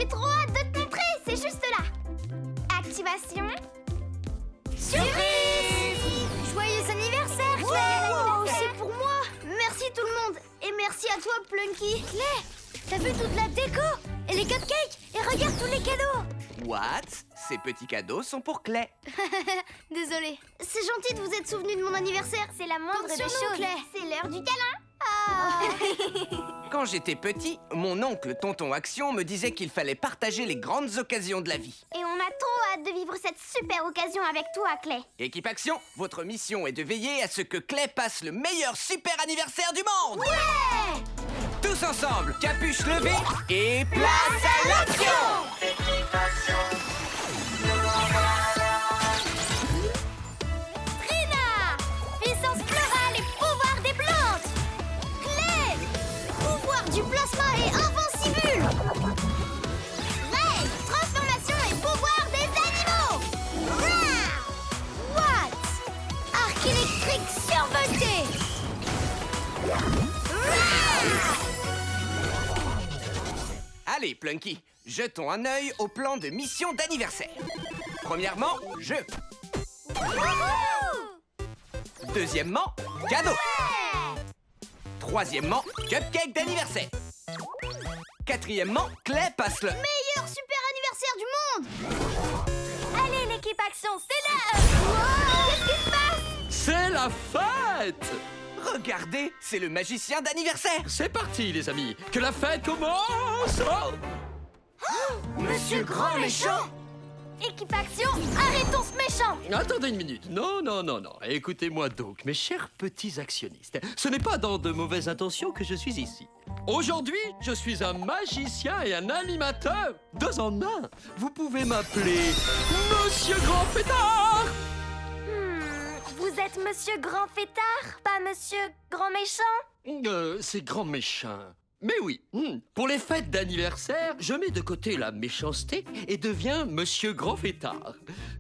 J'ai trop hâte de te montrer, c'est juste là. Activation. Surprise! Joyeux anniversaire, Clay! Wow, c'est pour moi! Merci tout le monde! Et merci à toi, Plunky! Clay, t'as vu toute la déco? Et les cupcakes? Et regarde tous les cadeaux! What? Ces petits cadeaux sont pour Clay. Désolée. C'est gentil de vous être souvenu de mon anniversaire. C'est la moindre des choses. Clay. C'est l'heure du câlin. Ah. Quand j'étais petit, mon oncle Tonton Action me disait qu'il fallait partager les grandes occasions de la vie. Et on a trop hâte de vivre cette super occasion avec toi, Clay. Équipe Action, votre mission est de veiller à ce que Clay passe le meilleur super anniversaire du monde. Ouais! Tous ensemble, capuche levée et place à l'action! Trina! Puissance florale et pouvoir des plantes! Clay! Pouvoir du plasma et invincible! Ray! Transformation et pouvoir des animaux! Rah! What? Arc électrique survolté! Allez, Plunky, jetons un œil au plan de mission d'anniversaire. Premièrement, jeu. Wouhou! Deuxièmement, cadeau. Ouais! Troisièmement, cupcake d'anniversaire. Quatrièmement, Clay passe le... Meilleur super anniversaire du monde! Allez, l'équipe Action, c'est l'heure! Qu'est-ce qui se passe? C'est la fête! Regardez, c'est le magicien d'anniversaire. C'est parti, les amis! Que la fête commence! Oh! Monsieur Grand Méchant! Équipe Action, arrêtons ce méchant! Attendez une minute. Non, non, non, non. Écoutez-moi donc, mes chers petits actionnistes. Ce n'est pas dans de mauvaises intentions que je suis ici. Aujourd'hui, je suis un magicien et un animateur. Deux en un. Vous pouvez m'appeler Monsieur Grand Fêtard. Vous êtes Monsieur Grand Fêtard, pas Monsieur Grand Méchant? C'est grand méchant. Mais oui, pour les fêtes d'anniversaire, je mets de côté la méchanceté et deviens Monsieur Grand Fêtard.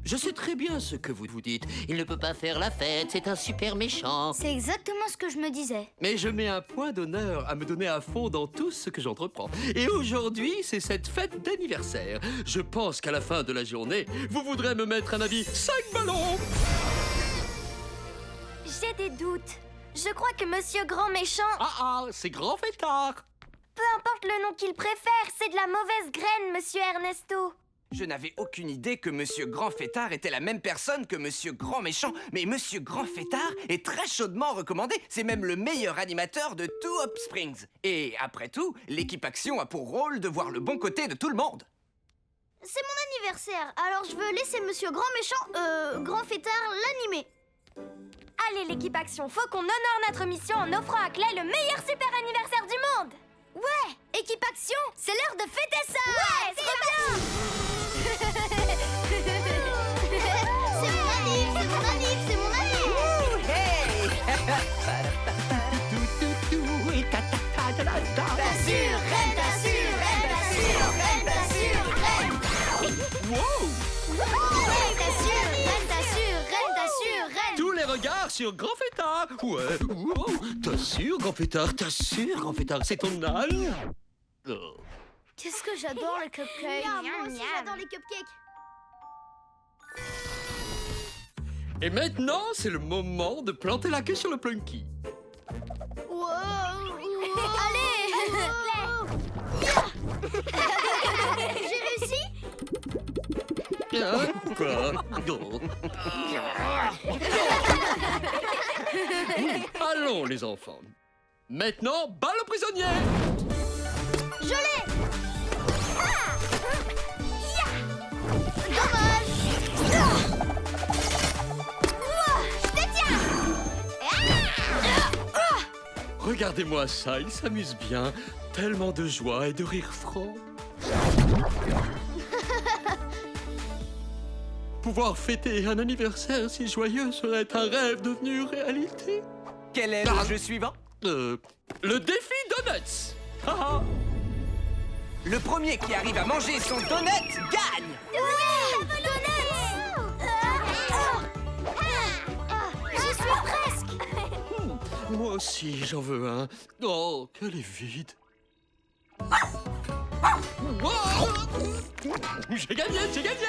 Je sais très bien ce que vous vous dites. Il ne peut pas faire la fête, c'est un super méchant. C'est exactement ce que je me disais. Mais je mets un point d'honneur à me donner à fond dans tout ce que j'entreprends. Et aujourd'hui, c'est cette fête d'anniversaire. Je pense qu'à la fin de la journée, vous voudrez me mettre un avis 5 ballons. J'ai des doutes. Je crois que Monsieur Grand Méchant, Ah, c'est Grand Fêtard. peu importe le nom qu'il préfère, c'est de la mauvaise graine, Monsieur Ernesto. Je n'avais aucune idée que Monsieur Grand Fêtard était la même personne que Monsieur Grand Méchant. Mais Monsieur Grand Fêtard est très chaudement recommandé. C'est même le meilleur animateur de tout Hop Springs. Et après tout, l'équipe Action a pour rôle de voir le bon côté de tout le monde. C'est mon anniversaire, alors je veux laisser Monsieur Grand Méchant, Grand Fêtard, l'animer. Allez, l'équipe Action, faut qu'on honore notre mission en offrant à Clay le meilleur super anniversaire du monde. Ouais, équipe Action, c'est l'heure de fêter ça. Ouais, trop bien. C'est mon anniv, c'est mon anniv, c'est mon anniv. T'assures, reine, t'assures, reine, t'assure, reine, t'assure, reine. Wow! Reine, t'assure, reine, t'assure, reine, t'assure, reine. Tous les regards sur Grand Fêtard. Ouais, wow. T'assures, Grand Fêtard, t'assures, Grand Fêtard, c'est ton âne. Oh. Qu'est-ce que j'adore les cupcakes. Moi aussi j'adore les cupcakes. Et maintenant, c'est le moment de planter la queue sur le Plunky. Wow, Allez, j'ai réussi. Hein? Quoi? Oh. Allons, les enfants. Maintenant, balle aux prisonniers. Je l'ai. Dommage. Je te tiens. Regardez-moi ça, il s'amuse bien. Tellement de joie et de rire franc. Pouvoir fêter un anniversaire si joyeux serait un rêve devenu réalité. Quel est le jeu suivant? Le défi Donuts. Haha. Le premier qui arrive à manger son donut gagne. Oui, j'y suis presque. Moi aussi, j'en veux un. Oh, qu'elle est vide. J'ai gagné, j'ai gagné.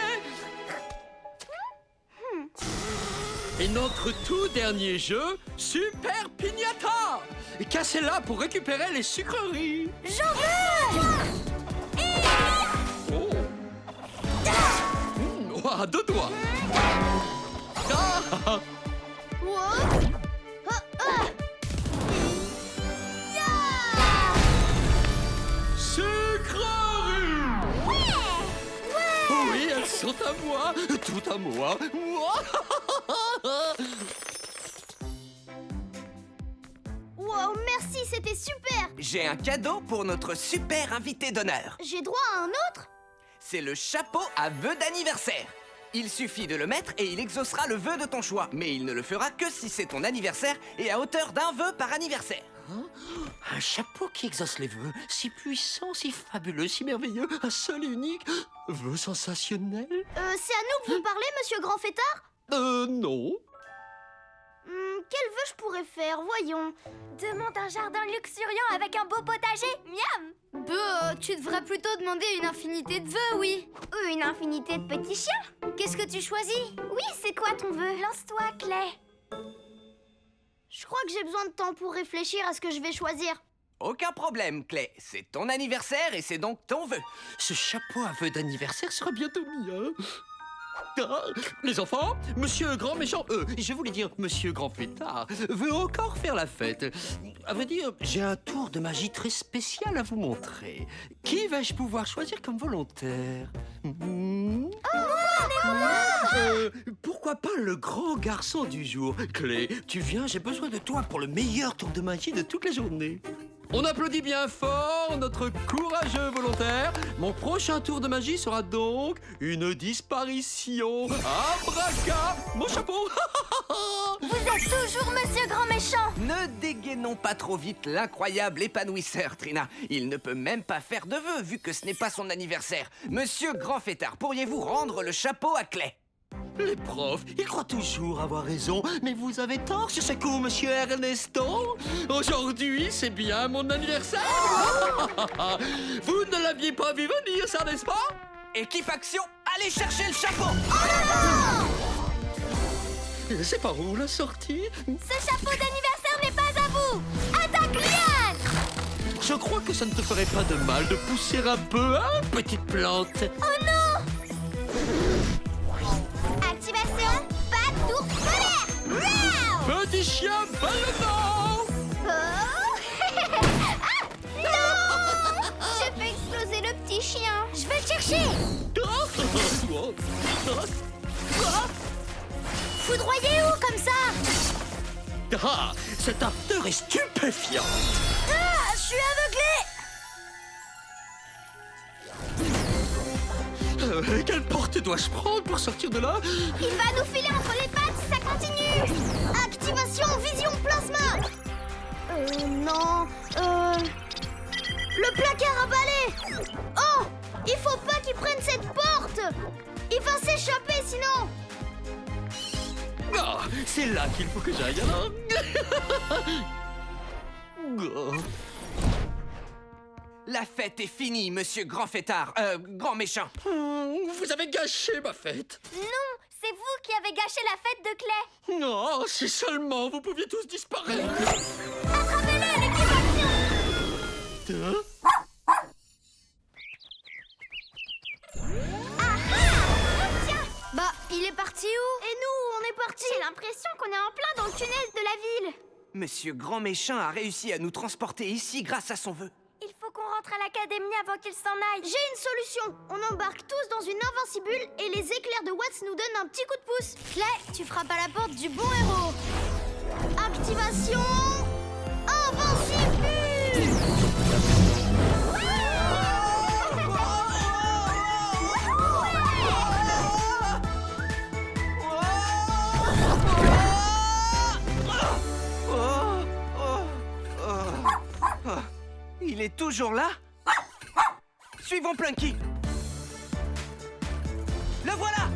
Et notre tout dernier jeu, Super Piñata. Cassez-la pour récupérer les sucreries. J'en veux. Oh. À deux doigts. Ah. Wow. Ah, ah. Sucreries. Oui, elles sont à moi, tout à moi. Wow, merci, c'était super. J'ai un cadeau pour notre super invité d'honneur. J'ai droit à un autre? C'est le chapeau à vœu d'anniversaire. Il suffit de le mettre et il exaucera le vœu de ton choix. Mais il ne le fera que si c'est ton anniversaire et à hauteur d'un vœu par anniversaire. Un chapeau qui exauce les vœux, si puissant, si fabuleux, si merveilleux, un seul et unique vœu sensationnel. C'est à nous que vous parlez, monsieur Grand Fêtard? Non. Quel vœu je pourrais faire? Voyons. Demande un jardin luxuriant avec un beau potager. Miam. Tu devrais plutôt demander une infinité de vœux, oui. Ou une infinité de petits chiens. Qu'est-ce que tu choisis? Oui, c'est quoi ton vœu? Lance-toi, Clay. Je crois que j'ai besoin de temps pour réfléchir à ce que je vais choisir. Aucun problème, Clay. C'est ton anniversaire et c'est donc ton vœu. Ce chapeau à vœu d'anniversaire sera bientôt mien. Ah, les enfants, Monsieur Grand Méchant, je voulais dire Monsieur Grand Fêtard, veut encore faire la fête. À vrai dire, j'ai un tour de magie très spécial à vous montrer. Qui vais-je pouvoir choisir comme volontaire? Pourquoi pas le grand garçon du jour? Clé, tu viens, j'ai besoin de toi pour le meilleur tour de magie de toute la journée. On applaudit bien fort notre courageux volontaire. Mon prochain tour de magie sera donc une disparition. Abraca, mon chapeau. Vous êtes toujours Monsieur Grand Méchant. Ne dégainons pas trop vite l'incroyable épanouisseur, Trina. Il ne peut même pas faire de vœux vu que ce n'est pas son anniversaire. Monsieur Grand Fêtard, pourriez-vous rendre le chapeau à Clay? Les profs, ils croient toujours avoir raison, mais vous avez tort sur ce coup, monsieur Ernesto. Aujourd'hui, c'est bien mon anniversaire. Vous ne l'aviez pas vu venir, ça, n'est-ce pas? Équipe action, allez chercher le chapeau. C'est par où la sortie? Ce chapeau d'anniversaire n'est pas à vous. Attaque, Liane. Je crois que ça ne te ferait pas de mal de pousser un peu, hein, petite plante? Oh non. Activation, patte d'ours polaire. Wow. Petit chien ballonnant. Non! J'ai fait exploser le petit chien. Je vais le chercher. Foudroyez où comme ça? Ah, cette ardeur est stupéfiante. Ah, je suis aveuglé. Quelle porte dois-je prendre pour sortir de là? Il va nous filer entre les pattes si ça continue. Activation vision plasma. Non. Le placard à balai. Oh, il faut pas qu'il prenne cette porte. Il va s'échapper sinon. Ah, c'est là qu'il faut que j'aille alors. La fête est finie, monsieur Grand Fêtard, Grand Méchant. Vous avez gâché ma fête. Non, c'est vous qui avez gâché la fête de Clay. Non, si seulement vous pouviez tous disparaître. Attrapez-le, l'équipe action. Hein? Bah, il est parti où? Et nous, on est parti. J'ai l'impression qu'on est en plein dans le tunnel de la ville. Monsieur Grand Méchant a réussi à nous transporter ici grâce à son vœu. Il faut qu'on rentre à l'académie avant qu'il s'en aille. J'ai une solution. On embarque tous dans une invincibule et les éclairs de Watts nous donnent un petit coup de pouce. Clay, tu frappes à la porte du bon héros. Activation invincibule. Il est toujours là? Suivons Plunky. Le voilà!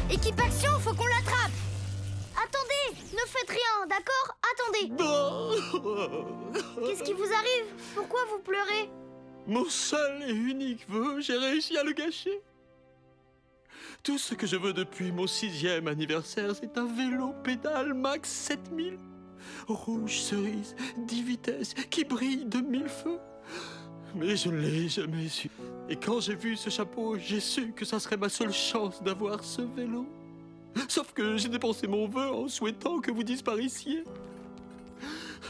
Équipe action, faut qu'on l'attrape. Attendez, ne faites rien, d'accord? Attendez. Qu'est-ce qui vous arrive? Pourquoi vous pleurez? Mon seul et unique vœu, j'ai réussi à le gâcher. Tout ce que je veux depuis mon 6e anniversaire, c'est un vélo pédale max 7000. Rouge cerise, 10 vitesses, qui brille de 1000 feux. Mais je ne l'ai jamais su. Et quand j'ai vu ce chapeau, j'ai su que ça serait ma seule chance d'avoir ce vélo. Sauf que j'ai dépensé mon vœu en souhaitant que vous disparaissiez.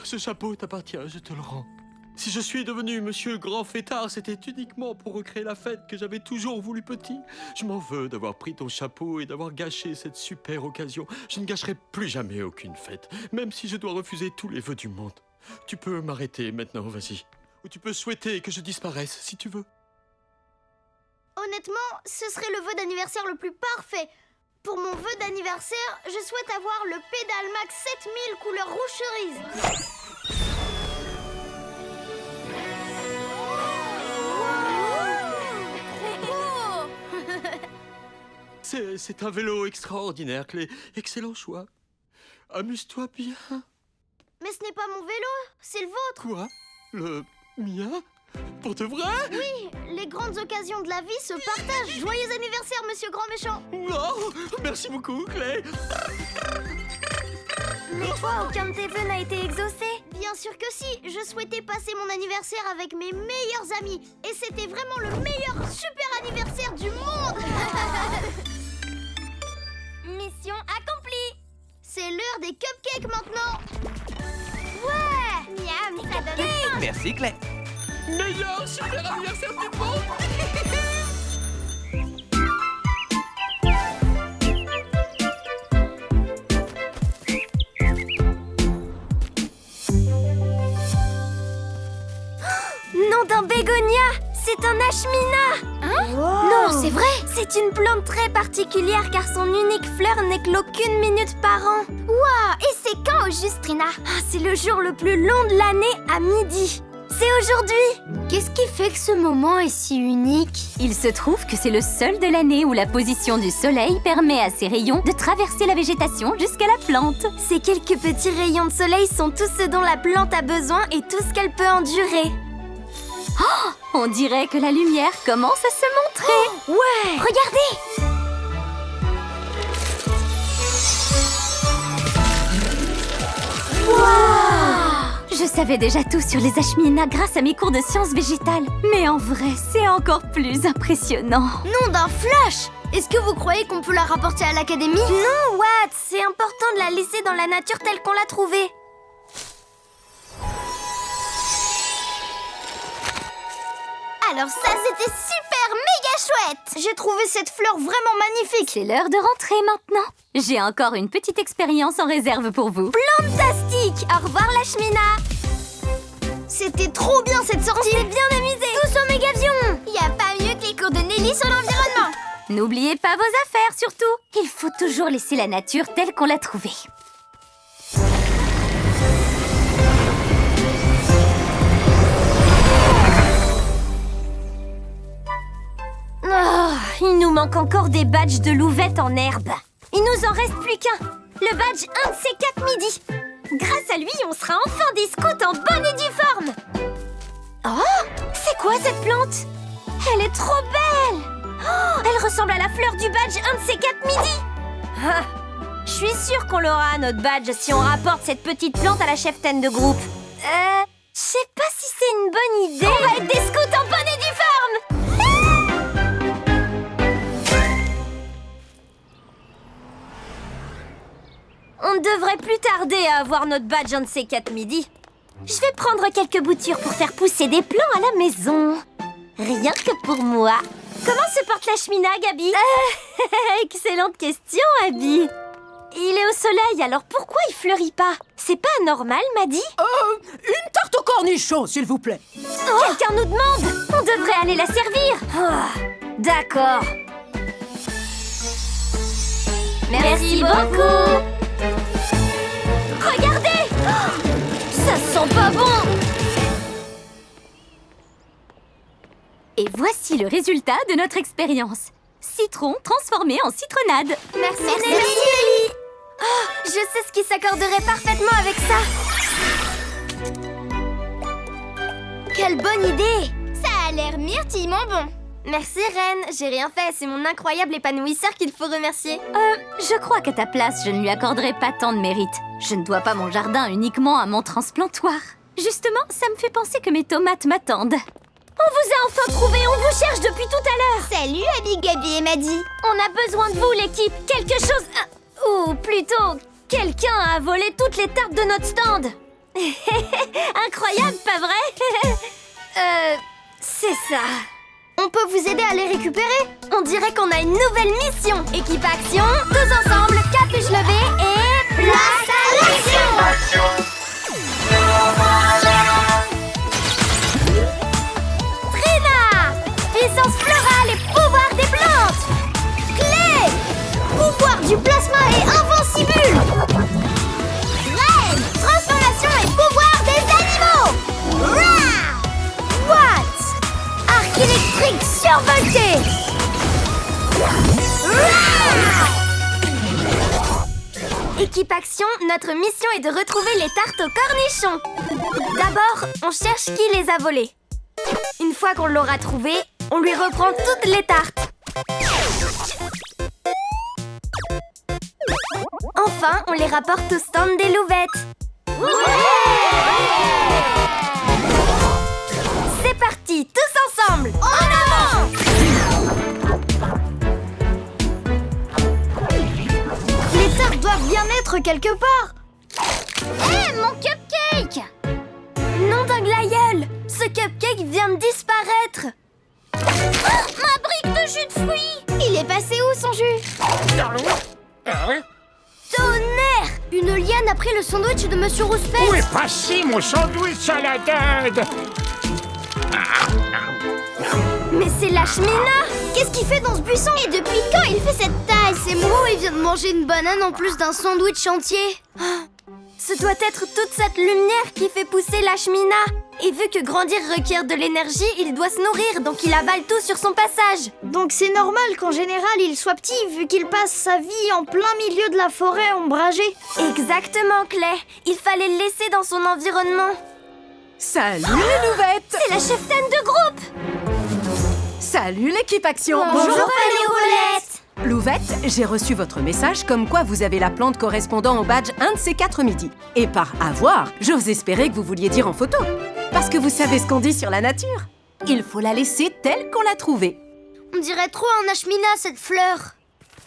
Ce chapeau t'appartient, je te le rends. Si je suis devenu Monsieur Grand Fêtard, c'était uniquement pour recréer la fête que j'avais toujours voulu petit. Je m'en veux d'avoir pris ton chapeau et d'avoir gâché cette super occasion. Je ne gâcherai plus jamais aucune fête, même si je dois refuser tous les vœux du monde. Tu peux m'arrêter maintenant, vas-y. Ou tu peux souhaiter que je disparaisse, si tu veux. Honnêtement, ce serait le vœu d'anniversaire le plus parfait. Pour mon vœu d'anniversaire, je souhaite avoir le Pédale Max 7000 couleur rouge cerise. C'est un vélo extraordinaire, Clé. Excellent choix. Amuse-toi bien. Mais ce n'est pas mon vélo, c'est le vôtre. Quoi? Le mien? Pour de vrai? Oui, les grandes occasions de la vie se partagent. Joyeux anniversaire, Monsieur Grand Méchant. Oh, merci beaucoup, Clé. Mais toi, aucun de tes vœux n'a été exaucé. Bien sûr que si, je souhaitais passer mon anniversaire avec mes meilleurs amis. Et c'était vraiment le meilleur super anniversaire du monde. Mission accomplie. C'est l'heure des cupcakes maintenant. Ouais. Miam, ça donne faim. Merci, Clay. Meilleur super anniversaire du monde. Nom d'un bégonia, c'est un ashmina. Hein? Non, c'est vrai. C'est une plante très particulière car son unique fleur n'éclot qu'une minute par an. Waouh, et c'est quand au juste, Trina? C'est le jour le plus long de l'année à midi. C'est aujourd'hui. Qu'est-ce qui fait que ce moment est si unique? Il se trouve que c'est le seul de l'année où la position du soleil permet à ses rayons de traverser la végétation jusqu'à la plante. Ces quelques petits rayons de soleil sont tout ce dont la plante a besoin et tout ce qu'elle peut endurer. Oh, on dirait que la lumière commence à se montrer. Ouais. Regardez! Je savais déjà tout sur les ashminas grâce à mes cours de sciences végétales. Mais en vrai, c'est encore plus impressionnant. Nom d'un flash! Est-ce que vous croyez qu'on peut la rapporter à l'académie? Non, Watt, c'est important de la laisser dans la nature telle qu'on l'a trouvée. Alors ça, c'était super méga chouette! J'ai trouvé cette fleur vraiment magnifique! C'est l'heure de rentrer maintenant. J'ai encore une petite expérience en réserve pour vous. Fantastique! Au revoir, l'ashmina! C'était trop bien cette sortie! On s'est bien amusé! Tous au mégavion! Y a pas mieux que les cours de Nelly sur l'environnement! N'oubliez pas vos affaires, surtout. Il faut toujours laisser la nature telle qu'on l'a trouvée. Oh, il nous manque encore des badges de louvettes en herbe. Il nous en reste plus qu'un. Le badge 1 de ces 4 midi. Grâce à lui, on sera enfin des scouts en bonne et due forme. Oh, c'est quoi cette plante? Elle est trop belle. Oh, elle ressemble à la fleur du badge 1 de ces 4 midi. Ah, je suis sûre qu'on l'aura, notre badge, si on rapporte cette petite plante à la cheftaine de groupe. Je sais pas si c'est une bonne idée. On va être des scouts en bonne et due forme. On ne devrait plus tarder à avoir notre badge un de ces 4 midi. Je vais prendre quelques boutures pour faire pousser des plants à la maison. Rien que pour moi. Comment se porte l'ashmina, Gabi? Excellente question, Abby. Il est au soleil, alors pourquoi il fleurit pas? C'est pas normal, Maddy? Une tarte au cornichon, s'il vous plaît. Oh, quelqu'un nous demande. On devrait aller la servir. D'accord. Merci beaucoup. Regardez! Ça sent pas bon! Et voici le résultat de notre expérience. Citron transformé en citronnade. Merci Nelly! Oh, je sais ce qui s'accorderait parfaitement avec ça! Quelle bonne idée! Ça a l'air myrtillement bon. Merci, Reine. J'ai rien fait. C'est mon incroyable épanouisseur qu'il faut remercier. Je crois qu'à ta place, je ne lui accorderai pas tant de mérite. Je ne dois pas mon jardin uniquement à mon transplantoir. Justement, ça me fait penser que mes tomates m'attendent. On vous a enfin trouvé, on vous cherche depuis tout à l'heure. Salut, Abby, Gabi et Maddy. On a besoin de vous, l'équipe. Quelque chose... ou plutôt, quelqu'un a volé toutes les tartes de notre stand. Incroyable, pas vrai? C'est ça. On peut vous aider à les récupérer? On dirait qu'on a une nouvelle mission. Équipe action, tous ensemble, capuche levée et... Place à l'action! Trina! Puissance florale et pouvoir des plantes! Clé! Pouvoir du plasma et invincible! Reine! Transformation et pouvoir des animaux! Rah! What? Arc électrique survolté! Rah! Équipe action, notre mission est de retrouver les tartes aux cornichons. D'abord, on cherche qui les a volées. Une fois qu'on l'aura trouvé, on lui reprend toutes les tartes. Enfin, on les rapporte au stand des louvettes. C'est parti, tous ensemble. En avant! Les tartes doivent bien être quelque part. Hé, mon cupcake! Nom d'un glaïeul! Ce cupcake vient de disparaître! Ma brique de jus de fruits! Il est passé où, son jus? Tonnerre! Une liane a pris le sandwich de Monsieur Rouspec. Où est passé mon sandwich à la dinde? Mais c'est Lashmina! Qu'est-ce qu'il fait dans ce buisson? Et depuis quand il fait cette taille? C'est Mou, il vient de manger une banane en plus d'un sandwich entier. Ce doit être toute cette lumière qui fait pousser Lashmina. Et vu que grandir requiert de l'énergie, il doit se nourrir, donc il avale tout sur son passage. Donc c'est normal qu'en général il soit petit, vu qu'il passe sa vie en plein milieu de la forêt ombragée. Exactement, Clay. Il fallait le laisser dans son environnement. Salut les louvettes! C'est la cheftaine de groupe! Salut l'équipe action! Bonjour, Paléolette! Louvette, j'ai reçu votre message comme quoi vous avez la plante correspondant au badge 1 de ces 4 midis. Et par avoir, j'ose espérer que vous vouliez dire en photo. Parce que vous savez ce qu'on dit sur la nature. Il faut la laisser telle qu'on l'a trouvée. On dirait trop un ashmina, cette fleur.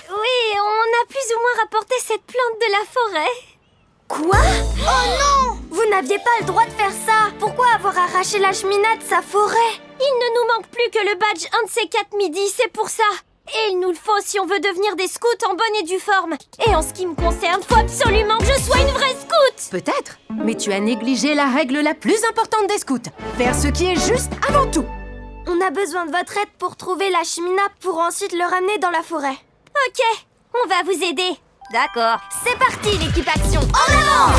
Oui, on a plus ou moins rapporté cette plante de la forêt. Quoi? Oh non! Vous n'aviez pas le droit de faire ça. Pourquoi avoir arraché l'ashmina de sa forêt? Il ne nous manque plus que le badge 1 de ces 4 midis, c'est pour ça. Et il nous le faut si on veut devenir des scouts en bonne et due forme. Et en ce qui me concerne, faut absolument que je sois une vraie scout. Peut-être, mais tu as négligé la règle la plus importante des scouts. Faire ce qui est juste avant tout. On a besoin de votre aide pour trouver l'ashmina pour ensuite le ramener dans la forêt. Ok, on va vous aider. D'accord. C'est parti, l'équipe action. En avant!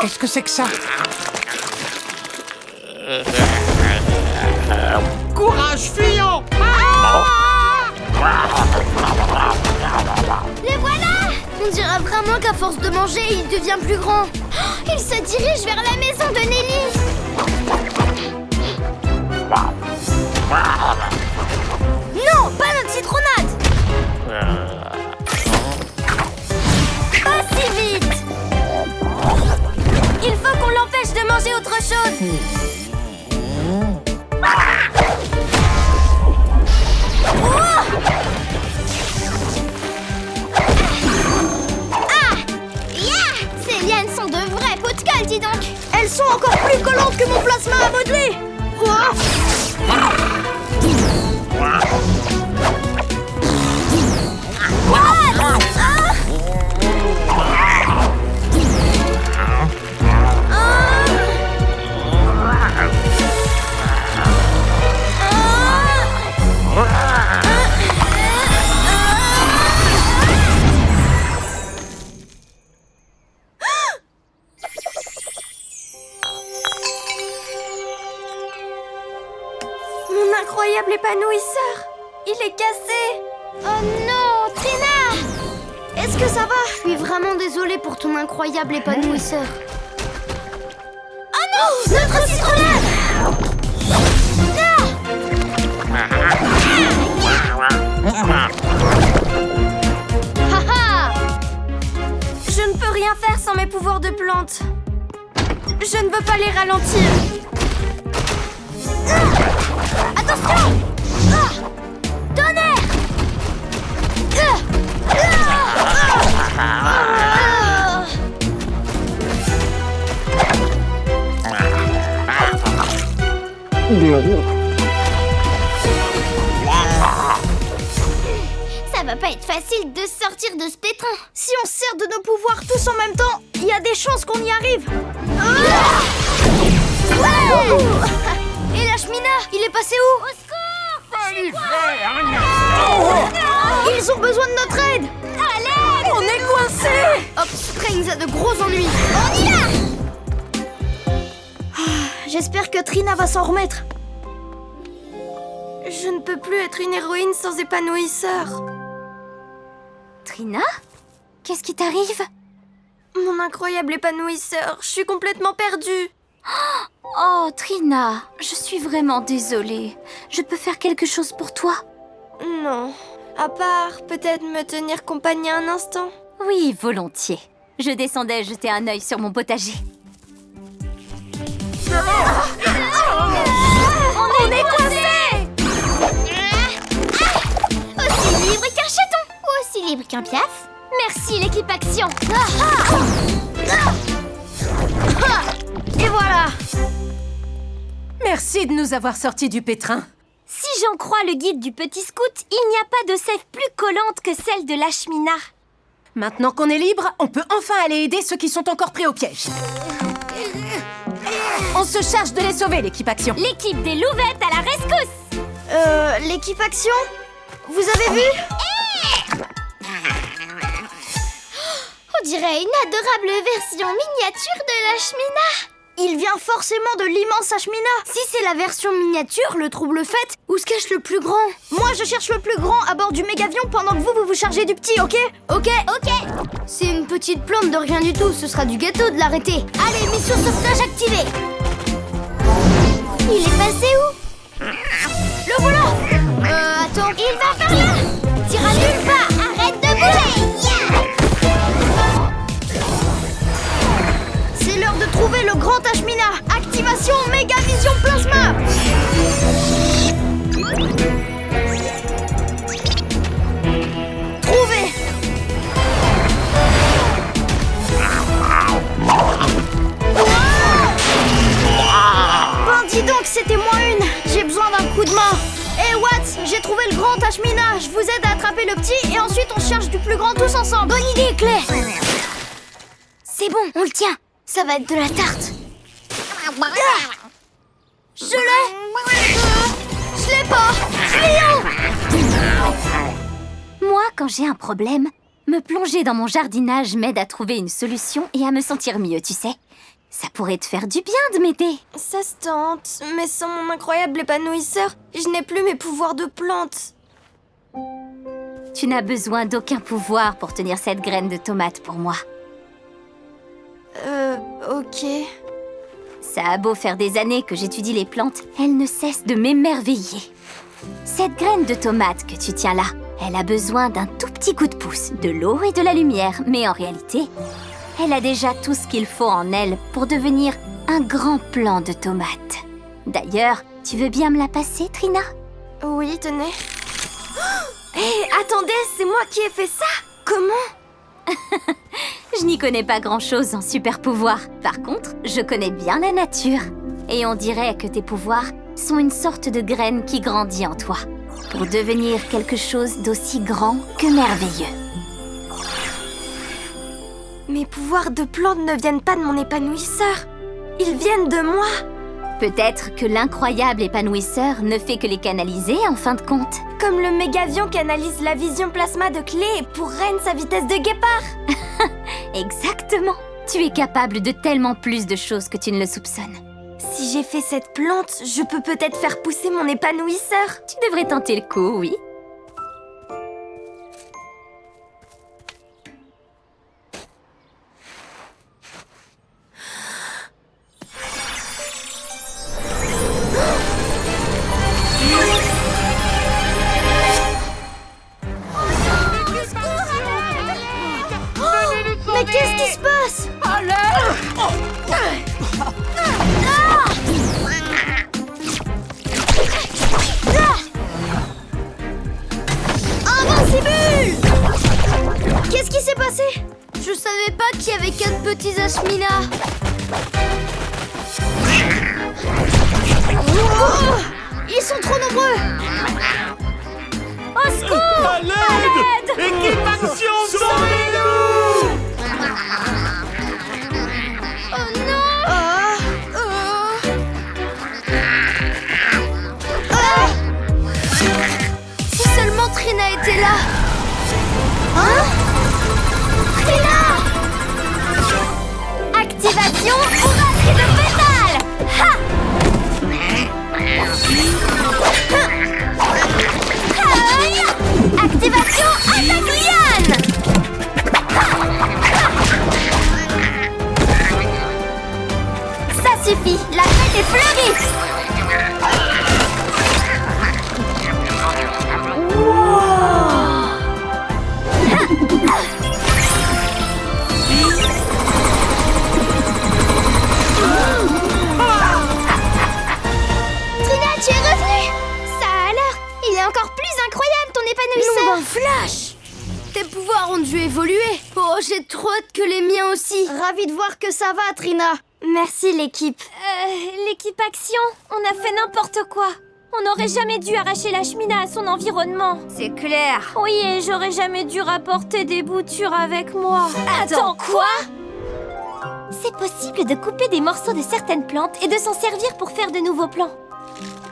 Qu'est-ce que c'est que ça? Courage, fuyons! Les voilà! On dirait vraiment qu'à force de manger, il devient plus grand. Oh, il se dirige vers la maison de Nelly. Non, pas notre citronnade! Pas si vite! Il faut qu'on l'empêche de manger autre chose. Ces lianes sont de vrais pots de colle, dis donc! Elles sont encore plus collantes que mon plasma à modeler! Mon incroyable épanouisseur, il est cassé. Oh non, Trina! Est-ce que ça va? Je suis vraiment désolée pour ton incroyable épanouisseur. Oh non! Notre citronnade! Haha! Je ne peux rien faire sans mes pouvoirs de plante. Je ne veux pas les ralentir. Attention! Tonnerre! Ça va pas être facile de sortir de ce pétrin. Si on se sert de nos pouvoirs tous en même temps, il y a des chances qu'on y arrive. Ouais! Et Lashmina, il est passé où? Au secours! Ils ont besoin de notre aide. Allez! On est coincés! Hop, Springs a de gros ennuis. On y va! J'espère que Trina va s'en remettre. Je ne peux plus être une héroïne sans épanouisseur. Trina? Qu'est-ce qui t'arrive? Mon incroyable épanouisseur, je suis complètement perdue. Oh, Trina, je suis vraiment désolée. Je peux faire quelque chose pour toi? Non, à part peut-être me tenir compagnie un instant. Oui, volontiers. Je descendais jeter un œil sur mon potager. On est coincés! Aussi libre qu'un chaton. Aussi libre qu'un piaf. Merci, l'équipe Action! Et voilà. Merci de nous avoir sortis du pétrin. Si j'en crois le guide du petit scout, il n'y a pas de sève plus collante que celle de Lashmina. Maintenant qu'on est libre, on peut enfin aller aider ceux qui sont encore pris au piège. On se charge de les sauver, l'équipe Action. L'équipe des louvettes à la rescousse! L'équipe Action? Vous avez vu? On dirait une adorable version miniature de Lashmina. Il vient forcément de l'immense Ashmina. Si c'est la version miniature, le trouble fait, où se cache le plus grand? Moi, je cherche le plus grand à bord du mégavion pendant que vous vous chargez du petit, ok? Ok. C'est une petite plante de rien du tout, ce sera du gâteau de l'arrêter. Allez, mission sauvetage activée. Il est passé où? Le volant. Attends. Il va par là. Tire à nulle part, arrête de bouger. C'est l'heure de trouver le grand Ashmina. Activation Méga Vision Plasma. Trouvé. Ben dis donc, c'était moi une. J'ai besoin d'un coup de main. Hé Watts, j'ai trouvé le grand Ashmina. Je vous aide à attraper le petit et ensuite on cherche du plus grand tous ensemble. Bonne idée, Clay. C'est bon, on le tient. Ça va être de la tarte. Je l'ai. Je l'ai pas. Fuyons. Moi, quand j'ai un problème, me plonger dans mon jardinage m'aide à trouver une solution et à me sentir mieux, tu sais. Ça pourrait te faire du bien de m'aider. Ça se tente, mais sans mon incroyable épanouisseur, je n'ai plus mes pouvoirs de plante. Tu n'as besoin d'aucun pouvoir pour tenir cette graine de tomate pour moi. Ok. Ça a beau faire des années que j'étudie les plantes, elles ne cessent de m'émerveiller. Cette graine de tomate que tu tiens là, elle a besoin d'un tout petit coup de pouce, de l'eau et de la lumière. Mais en réalité, elle a déjà tout ce qu'il faut en elle pour devenir un grand plant de tomates. D'ailleurs, tu veux bien me la passer, Trina? Oui, tenez. Hé, attendez, c'est moi qui ai fait ça? Comment? Je n'y connais pas grand-chose en super pouvoir. Par contre, je connais bien la nature. Et on dirait que tes pouvoirs sont une sorte de graine qui grandit en toi, pour devenir quelque chose d'aussi grand que merveilleux. Mes pouvoirs de plante ne viennent pas de mon épanouisseur. Ils viennent de moi. Peut-être que l'incroyable épanouisseur ne fait que les canaliser en fin de compte. Comme le mégavion canalise la vision plasma de Clé et pour Reine sa vitesse de guépard. Exactement. Tu es capable de tellement plus de choses que tu ne le soupçonnes. Si j'ai fait cette plante, je peux peut-être faire pousser mon épanouisseur. Tu devrais tenter le coup, oui. Mais qu'est-ce qui se passe? Invincible! Qu'est-ce qui s'est passé? Je savais pas qu'il y avait 4 petits Ashmina. Oh, ils sont trop nombreux. Au secours! À l'aide! Équipe action, sauvez-nous! Oh non! Si seulement Trina était là! Hein? Trina! Activation bourrasque de pétales! Ha! Aïe! Activation attaque liane! Ça suffit, la fête est fleurie! Trina, tu es revenue! Ça alors? Il est encore plus incroyable ton épanouissement! Flash! Tes pouvoirs ont dû évoluer! Oh, j'ai trop hâte que les miens aussi! Ravi de voir que ça va, Trina! Merci l'équipe. L'équipe Action, on a fait n'importe quoi. On n'aurait jamais dû arracher l'Ashmina à son environnement. C'est clair. Oui, et j'aurais jamais dû rapporter des boutures avec moi. Attends, quoi? C'est possible de couper des morceaux de certaines plantes et de s'en servir pour faire de nouveaux plants.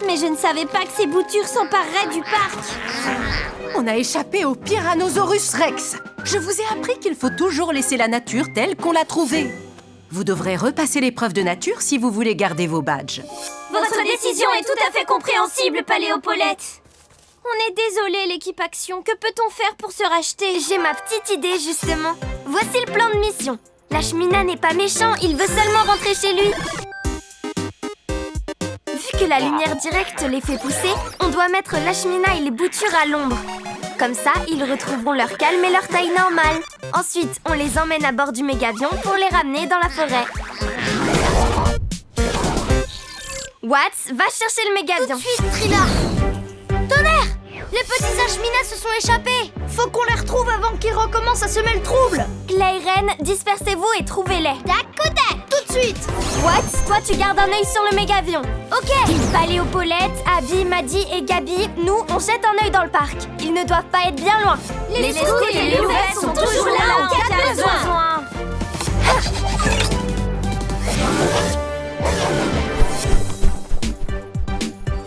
Mais je ne savais pas que ces boutures s'empareraient du parc. On a échappé au Tyrannosaurus Rex. Je vous ai appris qu'il faut toujours laisser la nature telle qu'on l'a trouvée. Vous devrez repasser l'épreuve de nature si vous voulez garder vos badges. Votre décision est tout à fait compréhensible, Paléopaulette. On est désolé, l'équipe Action. Que peut-on faire pour se racheter? J'ai ma petite idée, justement. Voici le plan de mission. L'Ashmina n'est pas méchant, il veut seulement rentrer chez lui. Vu que la lumière directe les fait pousser, on doit mettre l'Ashmina et les boutures à l'ombre. Comme ça, ils retrouveront leur calme et leur taille normale. Ensuite, on les emmène à bord du mégavion pour les ramener dans la forêt. Watts, va chercher le mégavion. Tout de suite, Trina! Tonnerre! Les petits Ashmina se sont échappés! Faut qu'on les retrouve avant qu'ils recommencent à semer le trouble! Clay, Ren, dispersez-vous et trouvez-les. D'accord! Tout de suite! Watts, toi tu gardes un œil sur le mégavion. Ok! Paléopaulette, Abby, Maddie et Gabi, nous on jette un œil dans le parc. Ils ne doivent pas être bien loin. Les scouts et les louvettes sont toujours là en cas de besoin.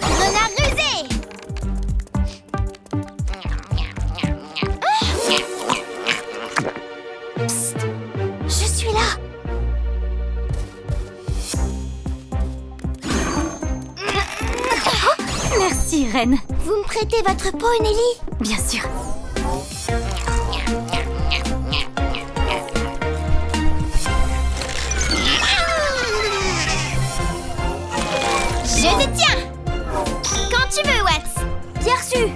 Renard rusé! Psst, je suis là. Merci, Reine. Vous me prêtez votre peau, Nelly? Bien sûr. Je te tiens! Quand tu veux, Watts! Bien reçu!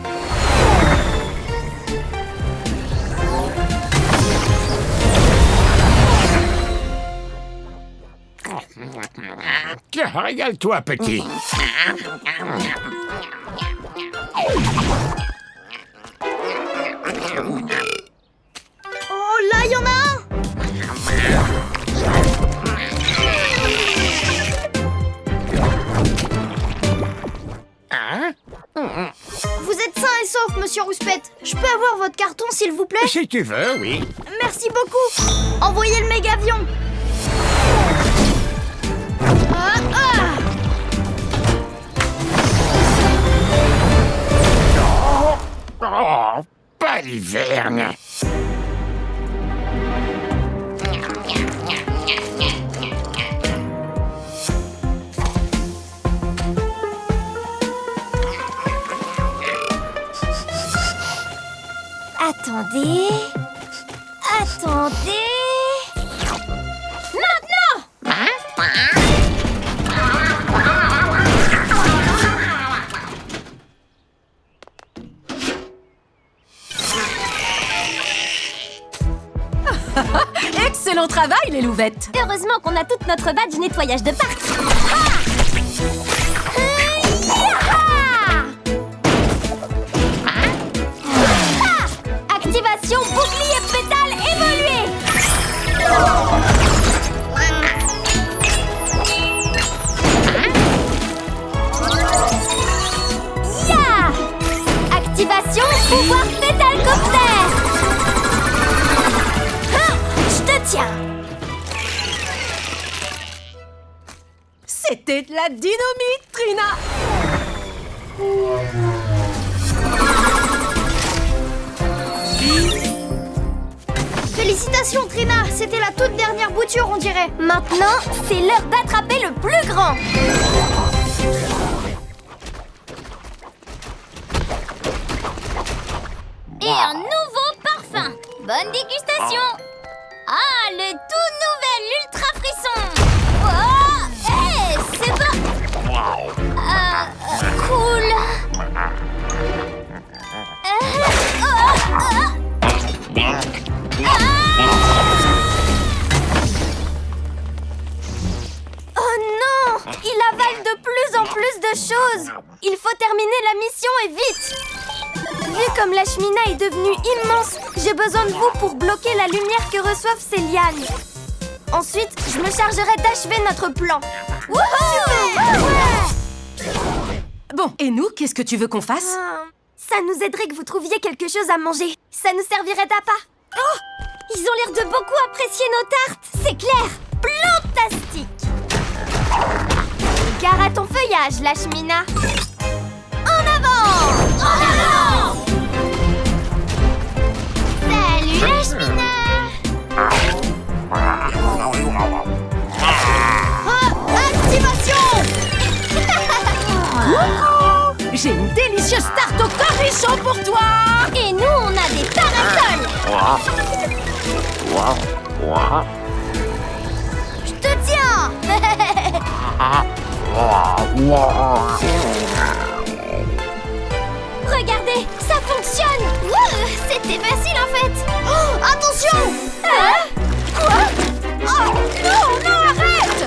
Tiens, régale-toi, petit. Oh, là, il y en a un! Hein? Vous êtes sain et sauf, monsieur Rouspette. Je peux avoir votre carton, s'il vous plaît? Si tu veux, oui. Merci beaucoup. Envoyez le mégavion. Ah, ah. Oh, pas l'hiverne. Attendez. Attendez. Maintenant! Excellent travail, les louvettes! Heureusement qu'on a toute notre badge nettoyage de parc. Activation bouclier pétale évolué. Ya! Activation pouvoir pétale copter. Je te tiens. C'était de la dynamite, Trina! Félicitations, Trina. C'était la toute dernière bouture, on dirait. Maintenant, c'est l'heure d'attraper le plus grand. Et un nouveau parfum. Bonne dégustation. Ah, le tout nouvel ultra frisson. Oh, hé, c'est pas... cool. Oh non! Il avale de plus en plus de choses. Il faut terminer la mission et vite. Vu comme la chemina est devenue immense, j'ai besoin de vous pour bloquer la lumière que reçoivent ces lianes. Ensuite, je me chargerai d'achever notre plan. Wouhou! Bon, et nous, qu'est-ce que tu veux qu'on fasse? Ça nous aiderait que vous trouviez quelque chose à manger. Ça nous servirait d'appât. Oh! Ils ont l'air de beaucoup apprécier nos tartes. C'est clair. Plantastique. Gare à ton feuillage, la chemina. En avant! En avant! Salut, la chemina. Activation! J'ai une délicieuse tarte au cornichon pour toi! Et nous, on a des parasols. Je te tiens. Regardez, ça fonctionne. C'était facile, en fait. Oh, attention. Quoi? Oh, non, non, arrête.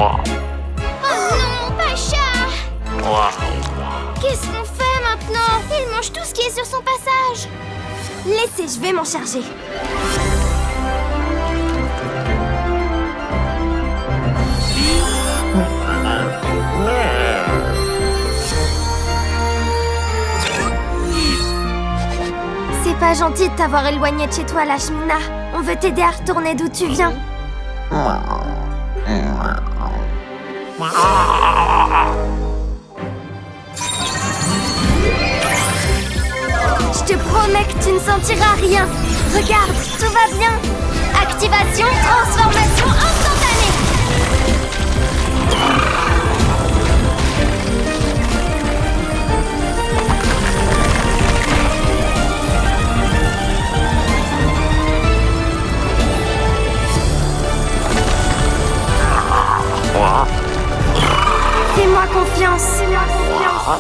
Oh non, Pacha. Qu'est-ce qu'on fait maintenant? Il mange tout ce qui est sur son passage. Laissez, je vais m'en charger. C'est pas gentil de t'avoir éloigné de chez toi, la chemina. On veut t'aider à retourner d'où tu viens. Je te promets que tu ne sentiras rien. Regarde, tout va bien. Activation, transformation instantanée. Fais-moi confiance. Fais-moi confiance.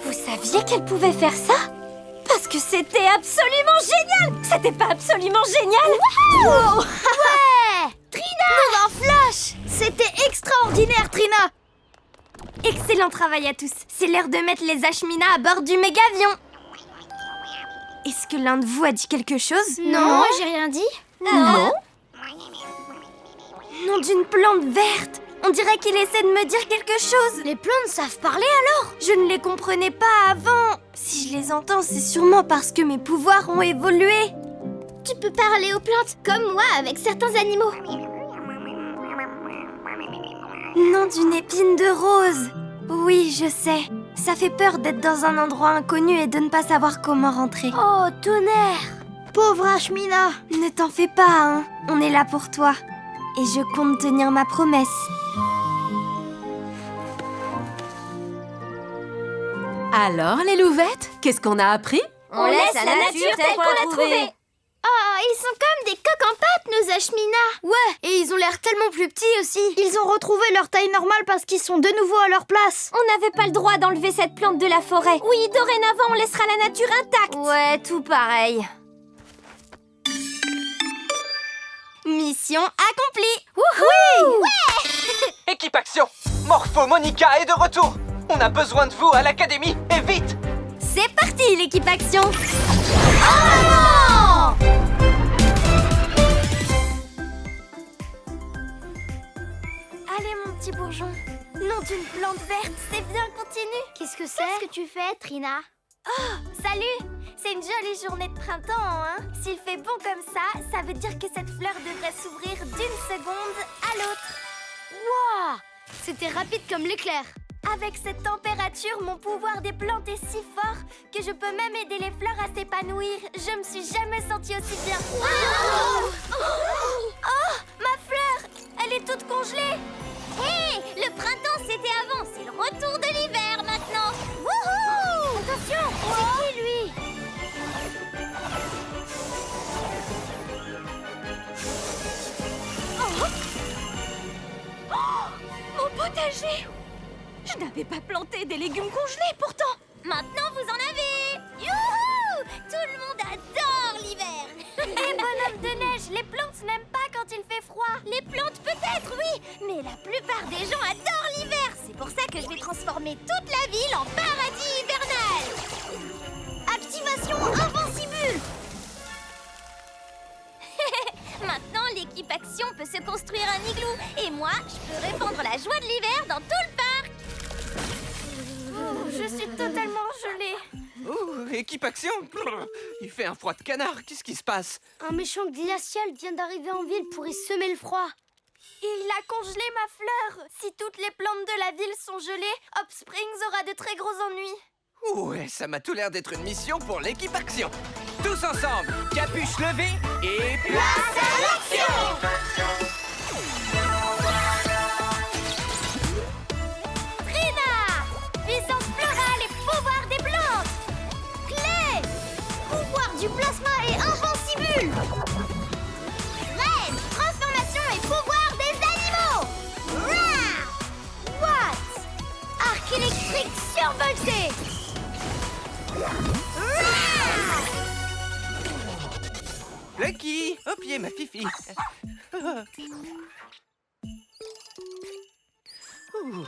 Vous saviez qu'elle pouvait faire ça? Parce que c'était absolument génial! C'était pas absolument génial? Wow. Ouais. Trina. Nous en flash. C'était extraordinaire, Trina. Excellent travail à tous. C'est l'heure de mettre les Ashmina à bord du mégavion. Est-ce que l'un de vous a dit quelque chose? Non, j'ai rien dit. Non. Nom d'une plante verte. On dirait qu'il essaie de me dire quelque chose. Les plantes savent parler alors? Je ne les comprenais pas avant. Si je les entends, c'est sûrement parce que mes pouvoirs ont évolué. Tu peux parler aux plantes, comme moi avec certains animaux. Nom d'une épine de rose. Oui, je sais. Ça fait peur d'être dans un endroit inconnu et de ne pas savoir comment rentrer. Oh, tonnerre. Pauvre Ashmina. Ne t'en fais pas, hein. On est là pour toi. Et je compte tenir ma promesse. Alors, les louvettes, qu'est-ce qu'on a appris? On laisse la nature telle qu'on l'a trouvée. Ah, ils sont comme des coques en pâte, nos ashminas. Ouais, et ils ont l'air tellement plus petits aussi. Ils ont retrouvé leur taille normale parce qu'ils sont de nouveau à leur place. On n'avait pas le droit d'enlever cette plante de la forêt. Oui, dorénavant, on laissera la nature intacte. Ouais, tout pareil. Mission accomplie. Wouhou! Équipe Action, Morpho Monica est de retour. On a besoin de vous à l'académie, et vite. C'est parti, l'équipe Action. Allez, mon petit bourgeon. Nom d'une plante verte, c'est bien, continue. Qu'est-ce que c'est? Qu'est-ce que tu fais, Trina? Salut! C'est une jolie journée de printemps, hein? S'il fait bon comme ça veut dire que cette fleur devrait s'ouvrir d'une seconde à l'autre. Waouh! C'était rapide comme l'éclair. Avec cette température, mon pouvoir des plantes est si fort que je peux même aider les fleurs à s'épanouir. Je me suis jamais sentie aussi bien. Oh, ma fleur! Elle est toute congelée! Hé! Le printemps, c'était avant. C'est le retour de l'hiver maintenant. Wouhou! Attention! C'est qui, lui? Mon potager! Je n'avais pas planté des légumes congelés pourtant! Maintenant vous en avez! Youhou! Tout le monde adore l'hiver! Les bonhommes de neige, les plantes n'aiment pas quand il fait froid! Les plantes peut-être, oui! Mais la plupart des gens adorent l'hiver! C'est pour ça que je vais transformer toute la ville en paradis hivernal! Activation invincible! Maintenant, l'équipe Action peut se construire un igloo. Et moi, je peux répandre la joie de l'hiver dans tout le parc. Je suis totalement gelée. Oh, équipe Action. Il fait un froid de canard, qu'est-ce qui se passe? Un méchant glacial vient d'arriver en ville pour y semer le froid. Il a congelé ma fleur. Si toutes les plantes de la ville sont gelées, Hop Springs aura de très gros ennuis. Ouais, ça m'a tout l'air d'être une mission pour l'équipe Action. Tous ensemble, capuche levée et place à l'action! Trina! Puissance florale et pouvoir des plantes! Clé! Pouvoir du plasma et invincible! Red! Transformation et pouvoir des animaux! Rah! What? Arc électrique survolté! Lucky, au pied ma fifi. Ouh.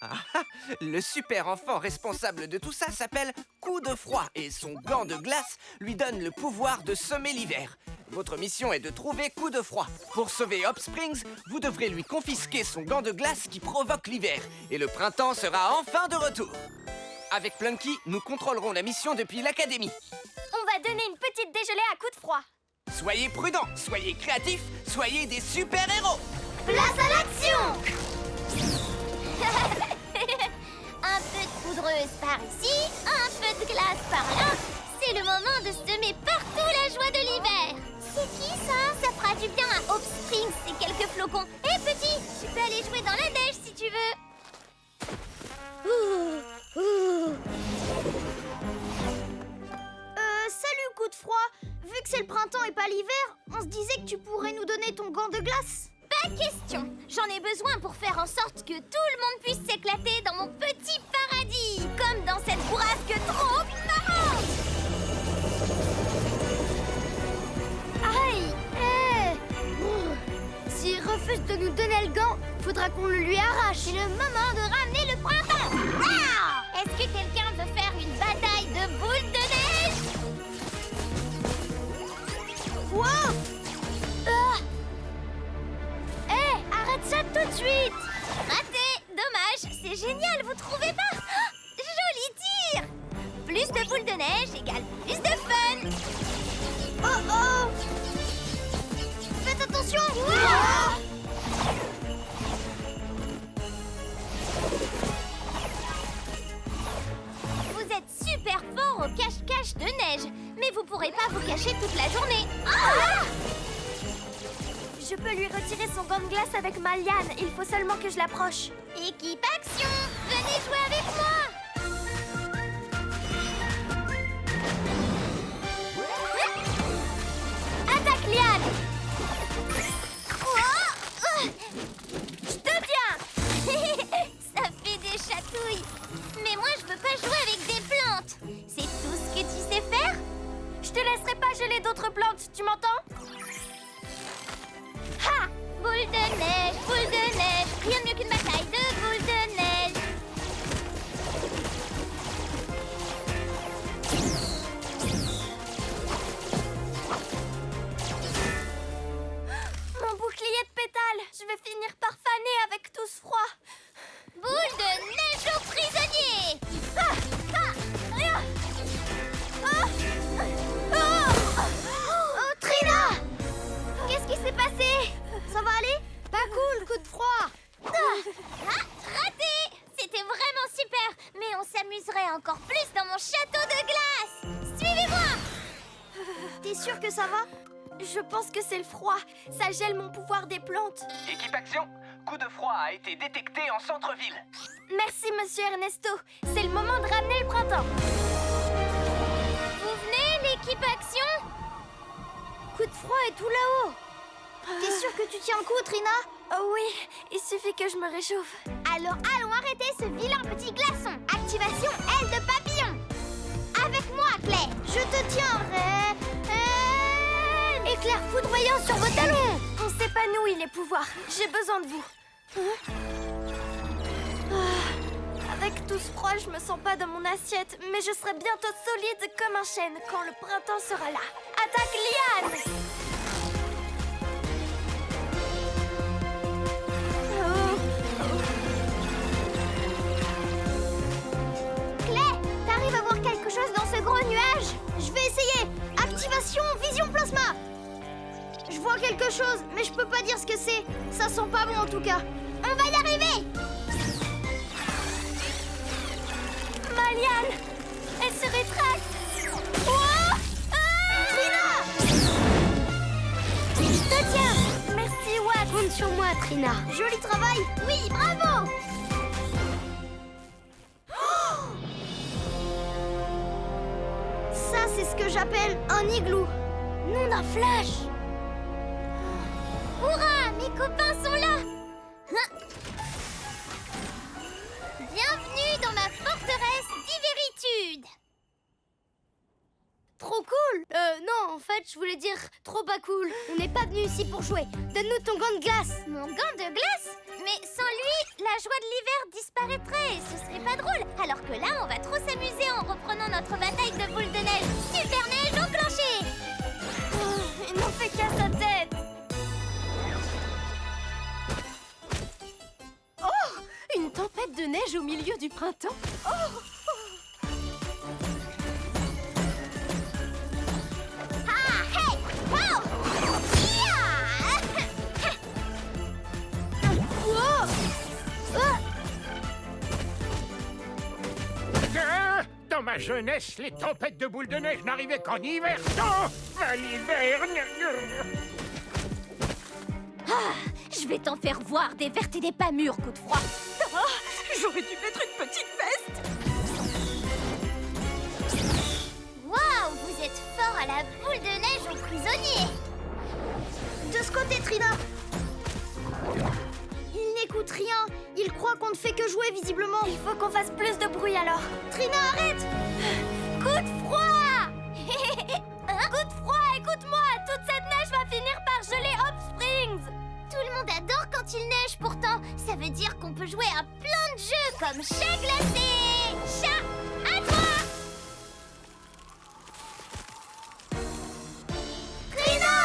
Ah, le super enfant responsable de tout ça s'appelle Coup de froid et son gant de glace lui donne le pouvoir de semer l'hiver. Votre mission est de trouver Coup de froid. Pour sauver Hop Springs, vous devrez lui confisquer son gant de glace qui provoque l'hiver et le printemps sera enfin de retour. Avec Plunky, nous contrôlerons la mission depuis l'académie. On va donner une petite dégelée à coup de froid. Soyez prudents, soyez créatifs, soyez des super-héros. Place à l'action! Un peu de poudreuse par ici, un peu de glace par là. C'est le moment de semer partout la joie de l'hiver. C'est qui ça? Ça fera du bien à Hop Springs et quelques flocons. Hé petit, tu peux aller jouer dans la neige si tu veux. Salut, coup de froid. Vu que c'est le printemps et pas l'hiver, on se disait que tu pourrais nous donner ton gant de glace. Pas question. J'en ai besoin pour faire en sorte que tout le monde puisse s'éclater dans mon petit paradis. Comme dans cette bourrasque trop marrante. Aïe! S'il refuse de nous donner le gant, faudra qu'on le lui arrache. C'est le moment de ramener le printemps. Ah! Est-ce que quelqu'un veut faire une bataille de boules de neige? Wow! Arrête ça tout de suite! Raté! Dommage, c'est génial, vous trouvez pas? Ah, joli tir! Plus de boules de neige égale plus de fun! Oh oh! Faites attention! Vous êtes super fort au cache-cache de neige, mais vous pourrez pas vous cacher toute la journée. Ah! Je peux lui retirer son gant de glace avec ma liane. Il faut seulement que je l'approche. Équipe Action! Venez jouer avec moi! encore plus dans mon château de glace. Suivez-moi. T'es sûr que ça va? Je pense que c'est le froid. Ça gèle mon pouvoir des plantes. Équipe action, coup de froid a été détecté en centre-ville. Merci, monsieur Ernesto. C'est le moment de ramener le printemps. Vous venez, l'équipe action? Coup de froid est tout là-haut. T'es sûr que tu tiens le coup, Trina? Oh oui, il suffit que je me réchauffe. Alors allons arrêter ce vilain petit glaçon. Activation aile de papillon. Avec moi, Claire. Je te tiendrai. Éclair foudroyant sur vos talons. On s'épanouit, les pouvoirs. J'ai besoin de vous. Avec tout ce froid, je me sens pas dans mon assiette, mais je serai bientôt solide comme un chêne quand le printemps sera là. Attaque liane! Claire, t'arrives à voir quelque chose dans ce gros nuage? Je vais essayer. Activation vision plasma. Je vois quelque chose, mais je peux pas dire ce que c'est. Ça sent pas bon en tout cas. On va y arriver. Ma liane, elle se rétracte. Oh Trina! Je te tiens. Merci, Watt. Compte sur moi, Trina. Joli travail. Oui, bravo. Ça, c'est ce que j'appelle un igloo. Non d'un flash. Hurrah, mes copains sont là. Bienvenue dans ma forteresse d'Iveritude. Trop cool. Non, en fait, je voulais dire trop pas cool. On n'est pas venu ici pour jouer. Donne-nous ton gant de glace. Mon gant de glace? Mais sans lui, la joie de l'hiver disparaîtrait et ce serait pas drôle. Alors que là, on va trop s'amuser en reprenant notre bataille de boules de neige. Super neige enclenchée. Il n'en fait qu'à sa tête. Oh! Une tempête de neige au milieu du printemps. Ah, hey, wow, Dans ma jeunesse, les tempêtes de boules de neige n'arrivaient qu'en hiver. Oh, à l'hiver. Je vais t'en faire voir des vertes et des pas mûres, coup de froid. J'aurais dû mettre une petite veste. Waouh, vous êtes fort à la boule de neige aux prisonniers. De ce côté, Trina. Il n'écoute rien. Il croit qu'on ne fait que jouer, visiblement. Il faut qu'on fasse plus de bruit, alors. Trina, arrête. Coup de froid. Coup de froid, écoute-moi. Toute cette neige va finir par geler Hop Springs. Tout le monde adore quand il neige, pourtant. Ça veut dire qu'on peut jouer à plein de jeux comme chat glacé. Chat, à toi. Trina!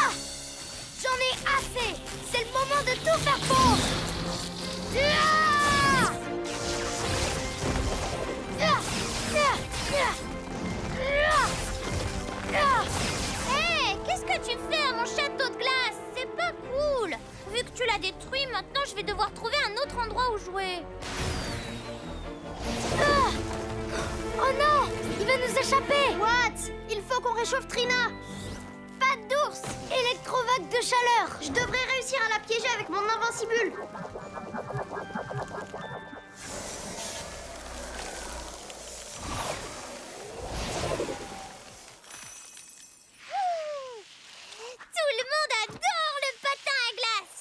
J'en ai assez. C'est le moment de tout faire fondre. Hé, qu'est-ce que tu fais à mon château de glace? C'est pas cool. Vu que tu l'as détruit, maintenant je vais devoir trouver un autre endroit où jouer. Oh non! Il va nous échapper! What? Il faut qu'on réchauffe Trina! Pas d'ours! Électrovague de chaleur! Je devrais réussir à la piéger avec mon invincibule! Tout le monde adore le patin à glace.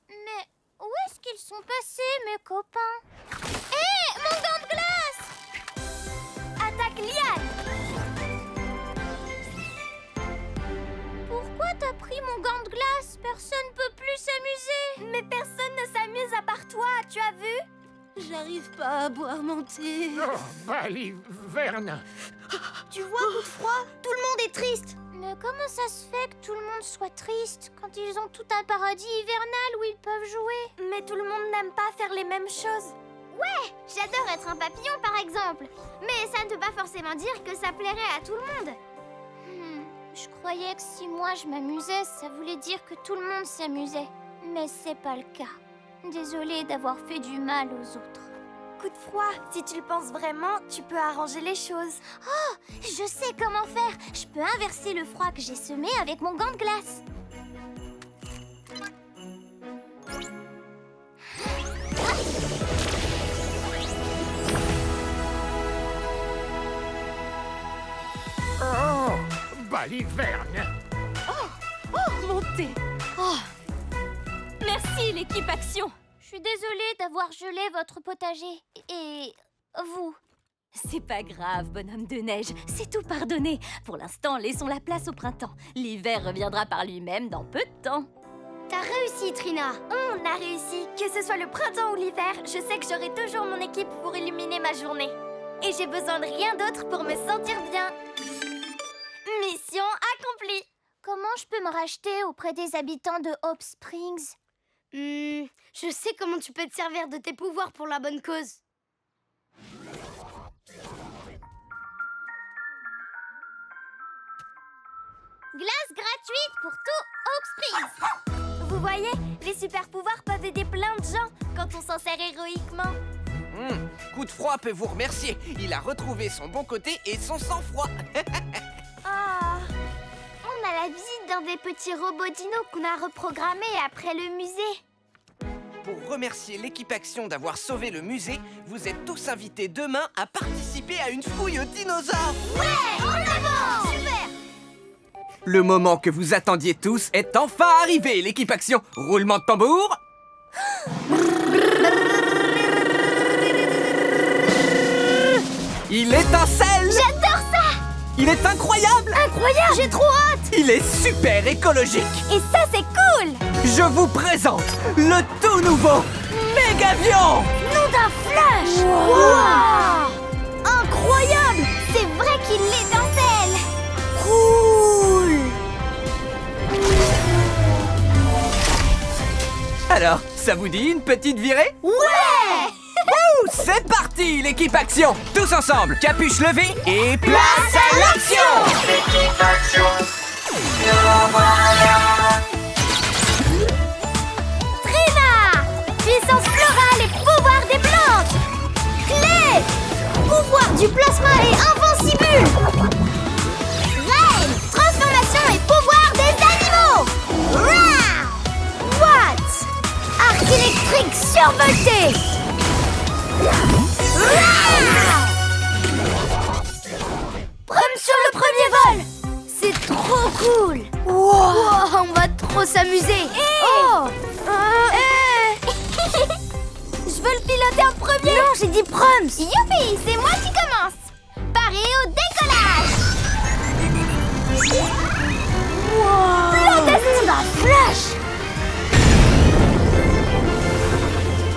Mais où est-ce qu'ils sont passés, mes copains? Hé, mon gant de glace! Attaque liane! Pourquoi t'as pris mon gant de glace? Personne peut plus s'amuser. Mais personne ne s'amuse à part toi, tu as vu? J'arrive pas à boire mon thé. Oh, baliverne. Tu vois, coup de froid, tout le monde est triste! Mais comment ça se fait que tout le monde soit triste quand ils ont tout un paradis hivernal où ils peuvent jouer? Mais tout le monde n'aime pas faire les mêmes choses. Ouais, j'adore être un papillon par exemple. Mais ça ne veut pas forcément dire que ça plairait à tout le monde. Je croyais que si moi je m'amusais, ça voulait dire que tout le monde s'amusait. Mais c'est pas le cas. Désolée d'avoir fait du mal aux autres. beaucoup de froid. Si tu le penses vraiment, tu peux arranger les choses. Oh, je sais comment faire. Je peux inverser le froid que j'ai semé avec mon gant de glace. Oh, baliverne. Mon thé. Oh. Merci, l'équipe Action. Je suis désolée d'avoir gelé votre potager. Et vous. C'est pas grave, bonhomme de neige. C'est tout pardonné. Pour l'instant, laissons la place au printemps. L'hiver reviendra par lui-même dans peu de temps. T'as réussi, Trina. On a réussi. Que ce soit le printemps ou l'hiver, je sais que j'aurai toujours mon équipe pour illuminer ma journée. Et j'ai besoin de rien d'autre pour me sentir bien. Mission accomplie. Comment je peux me racheter auprès des habitants de Hope Springs? Je sais comment tu peux te servir de tes pouvoirs pour la bonne cause. Glace gratuite pour tout Hope Springs. Vous voyez, les super pouvoirs peuvent aider plein de gens quand on s'en sert héroïquement. Coup de froid peut vous remercier. Il a retrouvé son bon côté et son sang-froid. Oh, on a la visite d'un des petits robots dinos qu'on a reprogrammés après le musée. Pour remercier l'équipe Action d'avoir sauvé le musée, vous êtes tous invités demain à participer à une fouille aux dinosaures. Ouais, en avant! Super! Le moment que vous attendiez tous est enfin arrivé, l'équipe Action. Roulement de tambour. Il étincelle. J'adore ça! Il est incroyable. Incroyable! J'ai trop hâte! Il est super écologique. Et ça, c'est cool! Je vous présente le tout nouveau Mégavion. Nom d'un flash! Wow! Incroyable! C'est vrai qu'il étincelle! Cool! Alors, ça vous dit une petite virée? Ouais! Wouh, c'est parti, l'équipe Action. Tous ensemble, capuche levée et place à l'action. L'équipe Action, nous voilà. Trina! Puissance florale et pouvoir des plantes! Clé! Pouvoir du plasma et invincible! Reine! Transformation et pouvoir des animaux! Rah! Watt! Arc électrique survolté! Rah! Prom sur le premier vol! C'est trop cool! Wow, on va trop s'amuser. Oh! Je veux le piloter en premier! Non, j'ai dit Proms. Youpi! C'est moi qui commence! Paris au décollage! Plantation d'un flash!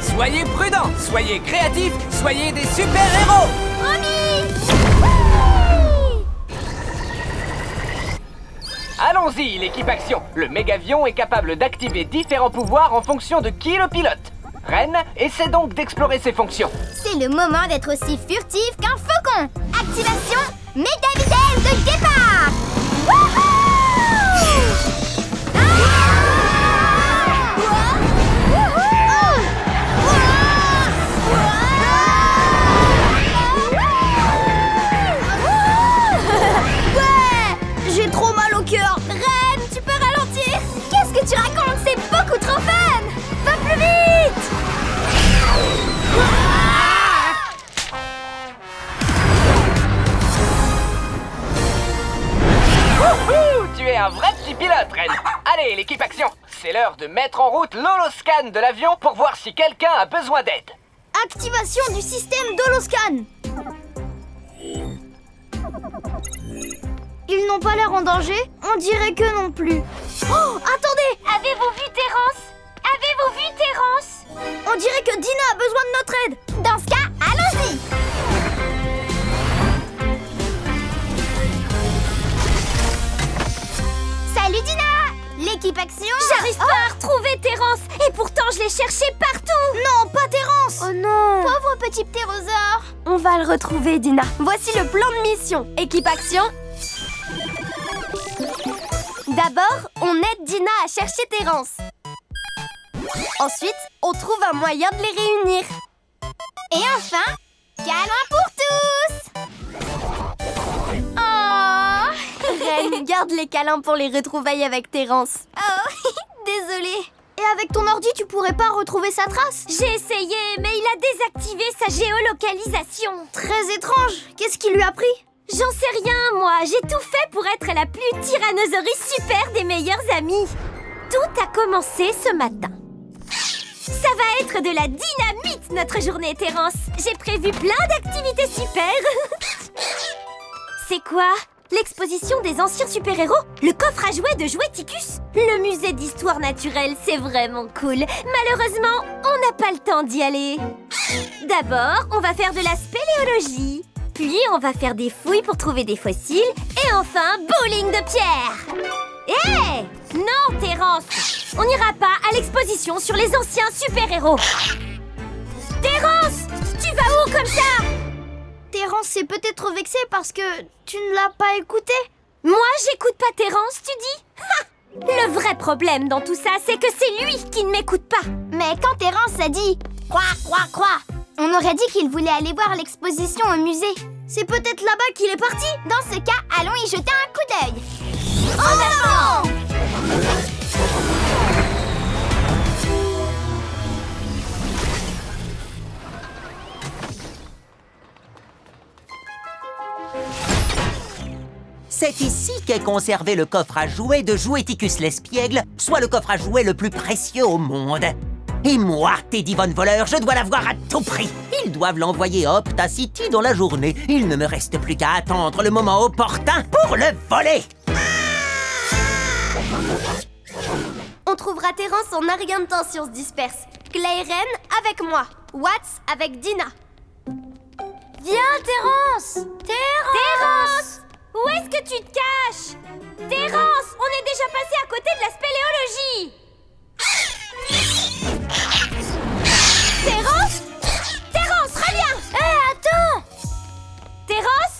Soyez prudents, soyez créatifs, soyez des super-héros. Promis! Allons-y, l'équipe Action. Le Mégavion est capable d'activer différents pouvoirs en fonction de qui le pilote. Reine, essaie donc d'explorer ses fonctions. C'est le moment d'être aussi furtif qu'un faucon! Activation méga vitesse de départ! Wouhou! Ouais, j'ai trop mal au cœur. Reine, tu peux ralentir? Qu'est-ce que tu racontes? C'est beaucoup trop fun! Va plus vite! Wouhou, tu es un vrai petit pilote, Reine. Allez, l'équipe Action, c'est l'heure de mettre en route l'holoscan de l'avion pour voir si quelqu'un a besoin d'aide. Activation du système d'holoscan. Ils n'ont pas l'air en danger. On dirait que non plus. Oh, attendez! Avez-vous vu Terrence? Avez-vous vu Terrence? On dirait que Dina a besoin de notre aide. Dans ce cas, allons-y! Salut Dina! L'équipe Action! J'arrive pas à retrouver Terrence. Et pourtant, je l'ai cherché partout. Non, pas Terrence. Oh non! Pauvre petit ptérosaure! On va le retrouver, Dina. Voici le plan de mission. Équipe Action. D'abord, on aide Dina à chercher Terrence. Ensuite, on trouve un moyen de les réunir. Et enfin, câlin pour tous. Oh. Reine, garde les câlins pour les retrouvailles avec Terence. Oh, désolée. Et avec ton ordi, tu pourrais pas retrouver sa trace? J'ai essayé, mais il a désactivé sa géolocalisation. Très étrange. Qu'est-ce qui lui a pris? J'en sais rien, moi. J'ai tout fait pour être la plus tyrannosaurus super des meilleurs amis. Tout a commencé ce matin. Ça va être de la dynamite, notre journée, Terence. J'ai prévu plein d'activités super. C'est quoi? L'exposition des anciens super-héros? Le coffre à jouets de Joueticus? Le musée d'histoire naturelle, c'est vraiment cool. Malheureusement, on n'a pas le temps d'y aller. D'abord, on va faire de la spéléologie. Puis, on va faire des fouilles pour trouver des fossiles. Et enfin, bowling de pierre. Hé! Non, Terence! On n'ira pas à l'exposition sur les anciens super-héros. Terence! Tu vas où comme ça? Terence s'est peut-être vexé parce que tu ne l'as pas écouté. Moi, j'écoute pas Terence, tu dis? Ha! Le vrai problème dans tout ça, c'est que c'est lui qui ne m'écoute pas. Mais quand Terence a dit « Quoi, on aurait dit qu'il voulait aller voir l'exposition au musée. C'est peut-être là-bas qu'il est parti. Dans ce cas, allons y jeter un coup d'œil. En avant! C'est ici qu'est conservé le coffre à jouets de Joueticus l'espiègle, soit le coffre à jouets le plus précieux au monde. Et moi, Teddy Von Voleur, je dois l'avoir à tout prix. Ils doivent l'envoyer à Optacity dans la journée. Il ne me reste plus qu'à attendre le moment opportun pour le voler. On trouvera Terence en un rien de temps si on se disperse. Clay et Ren avec moi. Watts avec Dina. Viens, Terence! Terence! Où est-ce que tu te caches? Terence, on est déjà passé à côté de la spéléologie. Terence? Terence, reviens! Hé, attends! Terence?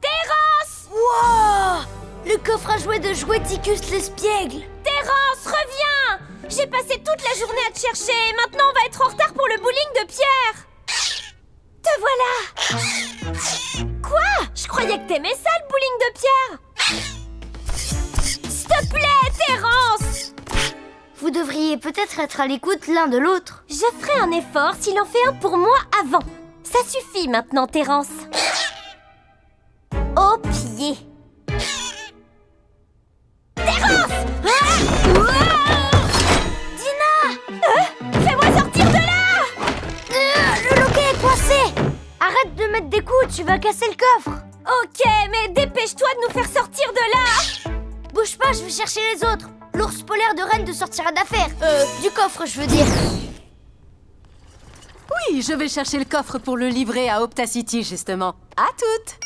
Terence! Wow! Le coffre à jouets de Joueticus l'espiègle! Terence, reviens! J'ai passé toute la journée à te chercher et maintenant on va être en retard pour le bowling de pierre. Te voilà! Quoi? Je croyais que t'aimais ça, le bowling de pierre! S'il te plaît, Terence! Vous devriez peut-être être à l'écoute l'un de l'autre. Je ferai un effort s'il en fait un pour moi avant. Ça suffit maintenant, Terence. Au pied. Terence! Dina! Fais-moi sortir de là! Le loquet est coincé! Arrête de mettre des coups, tu vas casser le coffre! Ok, mais dépêche-toi de nous faire sortir de là! Bouge pas, je vais chercher les autres! L'ours polaire de Rennes te sortira d'affaire! Du coffre, je veux dire! Oui, je vais chercher le coffre pour le livrer à Optacity, justement. À toutes!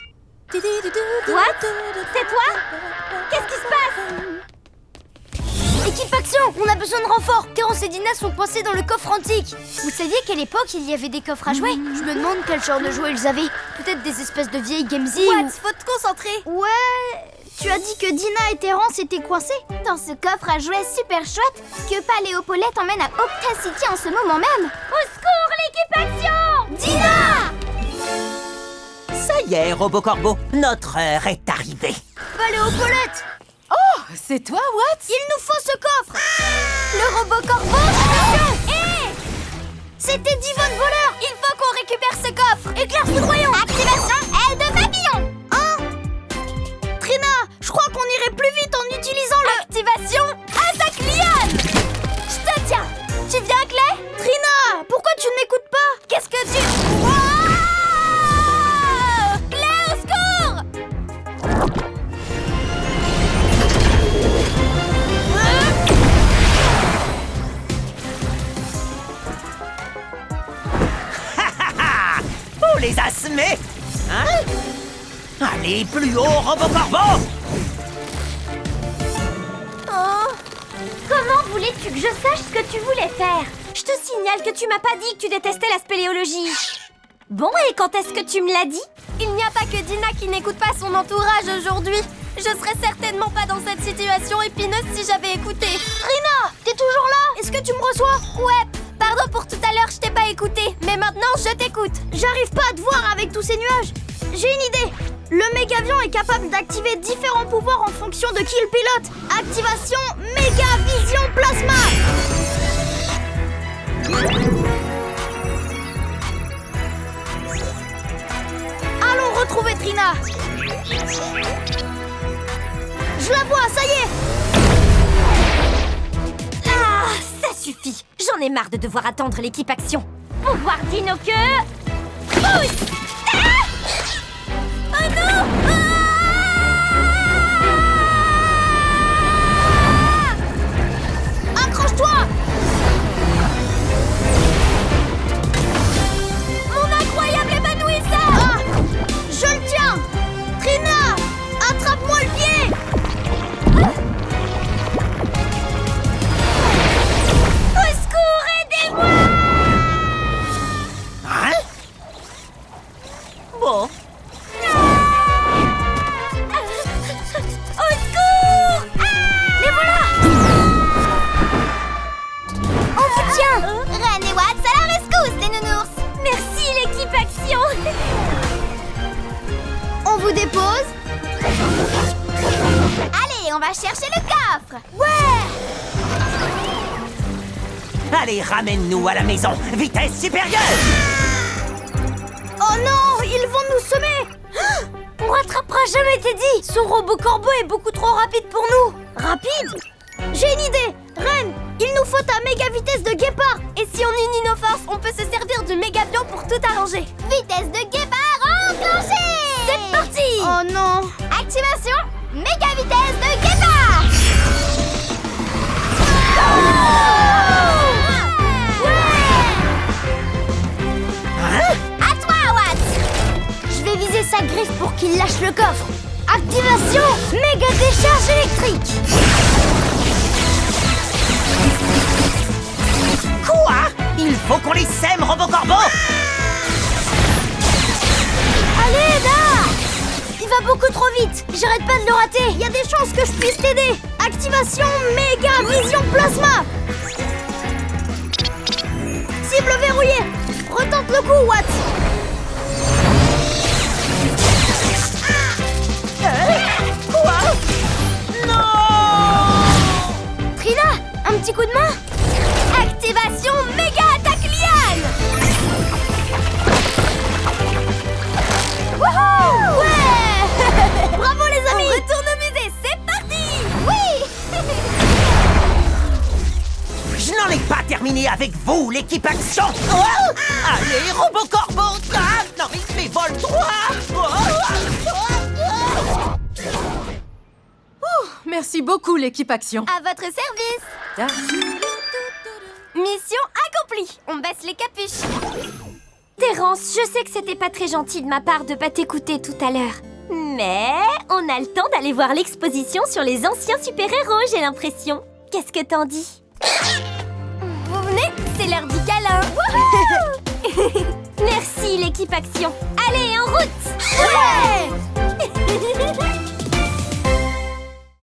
What? C'est toi? Qu'est-ce qui se passe? Équipe action! On a besoin de renfort! Terence et Dina sont coincés dans le coffre antique! Vous saviez qu'à l'époque, il y avait des coffres à jouets? Je me demande quel genre de jouets ils avaient. Peut-être des espèces de vieilles Gamesy ou... Faut te concentrer! Ouais... Tu as dit que Dina et Terence étaient coincés dans ce coffre à jouets super chouette que Paléopolet emmène à Optacity en ce moment même. Au secours, l'équipe action! Dina! Ça y est, Robocorbo, notre heure est arrivée. Paléopolet! Oh, c'est toi, Watts? Il nous faut ce coffre! Le robot corbeau! Hé! C'est Teddy Von Voleur! Il faut qu'on récupère ce coffre! Éclair foudroyant! Activation aile de papillon! Hein? Trina, je crois qu'on irait plus vite en utilisant le... Activation attaque liane! Je te tiens! Tu viens, Clay? Trina, pourquoi tu ne m'écoutes pas? Qu'est-ce que tu... Clay, au secours! On les a semés, hein? Allez, plus haut, Robocorbo! Oh! Comment voulais-tu que je sache ce que tu voulais faire? Je te signale que tu m'as pas dit que tu détestais la spéléologie. Bon, et quand est-ce que tu me l'as dit? Il n'y a pas que Dina qui n'écoute pas son entourage aujourd'hui. Je serais certainement pas dans cette situation épineuse si j'avais écouté. Trina, t'es toujours là? Est-ce que tu me reçois? Ouais, Pardon pour tout à l'heure, je t'ai pas écouté. Mais maintenant, je t'écoute. J'arrive pas à te voir avec tous ces nuages. J'ai une idée. Le mégavion est capable d'activer différents pouvoirs en fonction de qui le pilote. Activation Méga Vision Plasma. Allons retrouver Trina. Je la vois, ça y est. Ah, ça suffit. J'en ai marre de devoir attendre l'équipe action. Pouvoir Dino que... Pousse. Ah! Oh non! Ah! Accroche-toi. Mon incroyable évanouisseur! Ah, je le tiens. Trina, attrape-moi le pied. Au secours, aidez-moi! Hein? Bon. Au secours! Les voilà. On vous tient! Ren et Watts à la rescousse, les nounours. Merci l'équipe action! On vous dépose. Allez, on va chercher le coffre. Ouais. Allez, ramène-nous à la maison. Vitesse supérieure. Oh non, ils vont nous semer. On rattrapera jamais Teddy! Son robot corbeau est beaucoup trop rapide pour nous! Rapide. J'ai une idée. Ren, il nous faut ta méga vitesse de guépard. Et si on unit nos forces, on peut se servir du mégavion pour tout arranger! Vitesse de guépard enclenchée. C'est parti! Oh non. Activation! Méga vitesse de guépard! À toi, Watts. Je vais viser sa griffe pour qu'il lâche le coffre. Activation méga décharge électrique. Quoi? Il faut qu'on les sème, Robocorbo. Allez, Eda. Il va beaucoup trop vite. J'arrête pas de le rater. Il y a des chances que je puisse t'aider. Activation méga vision plasma. Cible verrouillée. Retente le coup, Watts. Quoi? Non! Trina, un petit coup de main. Activation méga attaque liane! Wouhou! Ouais. Bravo les On amis. retourne au musée, c'est parti! Oui. Je n'en ai pas terminé avec vous, l'équipe action. Oh! Allez, Robocorbo. Ah, non, mais vole-toi. Merci beaucoup, l'équipe Action. À votre service! Ah, Mission accomplie! On baisse les capuches! Terence, je sais que c'était pas très gentil de ma part de pas t'écouter tout à l'heure. Mais on a le temps d'aller voir l'exposition sur les anciens super-héros, j'ai l'impression. Qu'est-ce que t'en dis? Vous venez? C'est l'heure du câlin! Merci l'équipe Action! Allez, en route! Ouais.